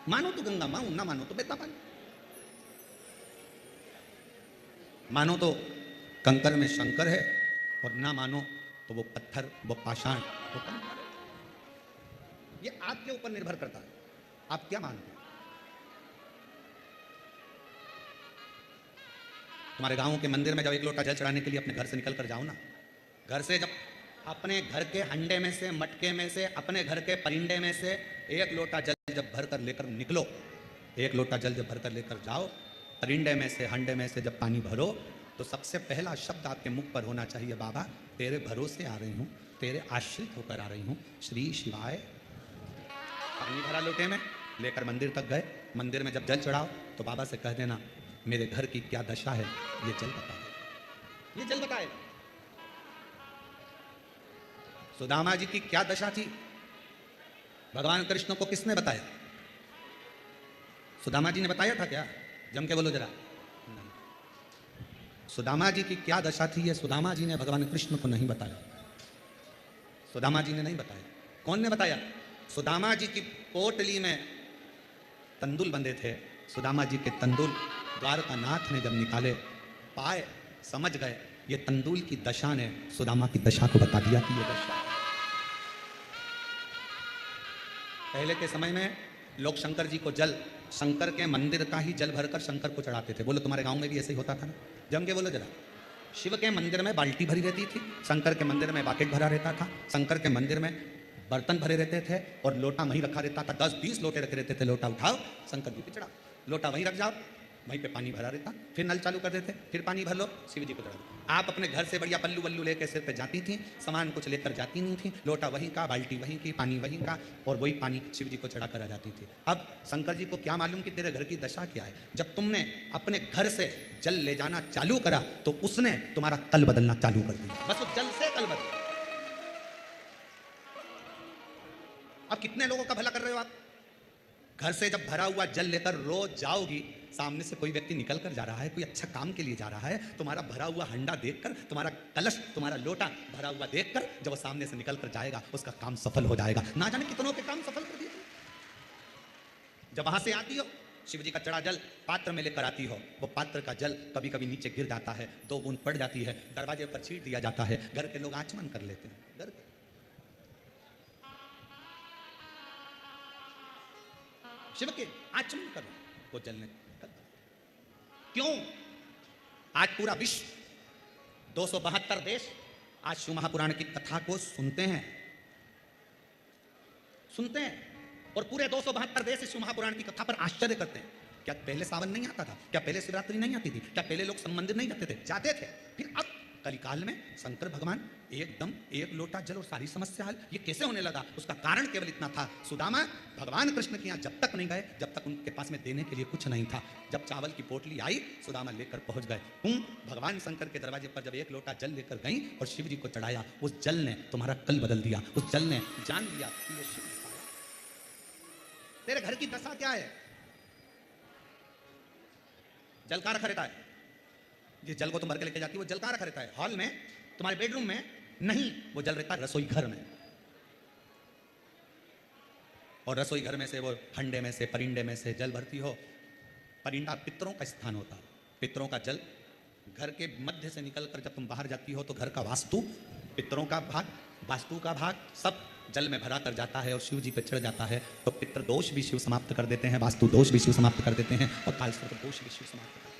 मानो तो गंगा मां, ना मानो तो बेता पानी। मानो तो कंकर में शंकर है और ना मानो तो वो पत्थर, वो पाषाण, वो कंकर। ये आपके ऊपर निर्भर करता है, आप क्या मानते हैं। तुम्हारे गांव के मंदिर में जब एक लोटा जल चढ़ाने के लिए अपने घर से निकल कर जाओ ना, घर से जब अपने घर के हंडे में से, मटके में से, अपने घर के परिंडे में से एक लोटा जल जब भर कर लेकर निकलो, एक लोटा जल जब भर कर लेकर जाओ, परिंडे में से, हंडे में से जब पानी भरो, तो सबसे पहला शब्द आपके मुख पर होना चाहिए, बाबा तेरे भरोसे आ रही हूं, तेरे आश्रित होकर आ रही हूं, श्री शिवाय। पानी भरा लोटे में लेकर मंदिर तक गए, मंदिर में जब जल चढ़ाओ तो बाबा से कह देना, मेरे घर की क्या दशा है ये जल बताए, ये जल बताए। सुदामा जी की क्या दशा थी, भगवान कृष्ण को किसने बताया। सुदामा जी ने बताया था क्या, जम के बोलो जरा। नहीं। सुदामा जी की क्या दशा थी ये सुदामा जी ने भगवान कृष्ण को नहीं बताया, सुदामा जी ने नहीं बताया। कौन ने बताया, सुदामा जी की पोटली में तंदुल बंधे थे, सुदामा जी के तंदुल द्वारकानाथ ने जब निकाले, पाए, समझ गए, ये तंदुल की दशा ने सुदामा की दशा को बता दिया कि ये दशा। पहले के समय में लोग शंकर जी को जल, शंकर के मंदिर का ही जल भरकर शंकर को चढ़ाते थे। बोलो तुम्हारे गांव में भी ऐसे ही होता था ना, जम के बोलो जरा। शिव के मंदिर में बाल्टी भरी रहती थी, शंकर के मंदिर में बाकेट भरा रहता था, शंकर के मंदिर में बर्तन भरे रहते थे और लोटा वहीं रखा रहता था, 10-20 लोटे रखे रहते थे। लोटा उठाओ शंकर जी पे चढ़ाओ, लोटा वहीं रख जाओ, वहीं पे पानी भरा रहता, फिर नल चालू कर देते, फिर पानी भर लो, शिव जी को चढ़ा दो। आप अपने घर से बढ़िया पल्लू वल्लू लेकर सिर पे जाती थी, सामान कुछ लेकर जाती नहीं थी, लोटा वहीं का, बाल्टी वहीं की, पानी वहीं का, और वही पानी शिव जी को चढ़ा कर आ जाती थी। अब शंकर जी को क्या मालूम कि तेरे घर की दशा क्या है। जब तुमने अपने घर से जल ले जाना चालू करा तो उसने तुम्हारा कल बदलना चालू कर दिया, बस उस जल से कल बदल। अब कितने लोगों का भला कर रहे हो आप। घर से जब भरा हुआ जल लेकर रोज जाओगी, सामने से कोई व्यक्ति निकल कर जा रहा है, कोई अच्छा काम के लिए जा रहा है, तुम्हारा भरा हुआ हंडा देखकर, तुम्हारा कलश, तुम्हारा लोटा भरा हुआ देखकर जब वो सामने से निकल कर जाएगा, उसका काम सफल हो जाएगा। ना जाने कितनों के काम सफल कर दिए। जब वहां से आती हो, शिव जी का चढ़ा जल पात्र में लेकर आती हो, वो पात्र का जल कभी कभी नीचे गिर जाता है, 2 बूंद पड़ जाती है, दरवाजे पर छीट दिया जाता है, घर के लोग आचमन कर लेते हैं, घर के शिव के आचमन करो, वो जल ने। क्यों आज पूरा विश्व, 272 देश आज शिव महापुराण की कथा को सुनते हैं, सुनते हैं, और पूरे 272 देश शिव महापुराण की कथा पर आश्चर्य करते हैं। क्या पहले सावन नहीं आता था, क्या पहले शिवरात्रि नहीं आती थी, क्या पहले लोग संबंधित नहीं जाते थे, जाते थे। फिर अब कलिकाल में शंकर भगवान एकदम एक लोटा जल और सारी समस्या हल, ये कैसे होने लगा। उसका कारण केवल इतना था, सुदामा भगवान कृष्ण के यहाँ जब तक नहीं गए, जब तक उनके पास में देने के लिए कुछ नहीं था। जब चावल की पोटली आई, सुदामा लेकर पहुंच गए। भगवान शंकर के दरवाजे पर जब एक लोटा जल लेकर गई और शिव जी को चढ़ाया, उस जल ने तुम्हारा कल बदल दिया, उस जल ने जान लिया कि ये शिव। तेरे घर की दशा क्या है। जल कहाँ रखा रहता है, जिस जल को तुम भर के लेके जाती है वो जल कहाँ रखा रहता है, हॉल में, तुम्हारे बेडरूम में नहीं, वो जल रहता है रसोई घर में। और रसोई घर में से वो हंडे में से, परिंडे में से जल भरती हो। परिंडा पितरों का स्थान होता है, पितरों का जल घर के मध्य से निकलकर जब तुम बाहर जाती हो तो घर का वास्तु, पितरों का भाग, वास्तु का भाग सब जल में भरा कर जाता है और शिव जी पे चढ़ जाता है। तो पितृ दोष भी शिव समाप्त कर देते हैं, वास्तु दोष भी शिव समाप्त कर देते हैं, और कालसर्प दोष भी शिव समाप्त कर देते हैं।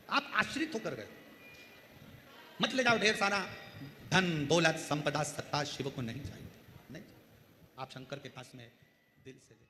आप आश्रित होकर गए, मत ले जाओ ढेर सारा धन दौलत संपदा सत्ता, शिव को नहीं चाहिए, नहीं। आप शंकर के पास में दिल से ले।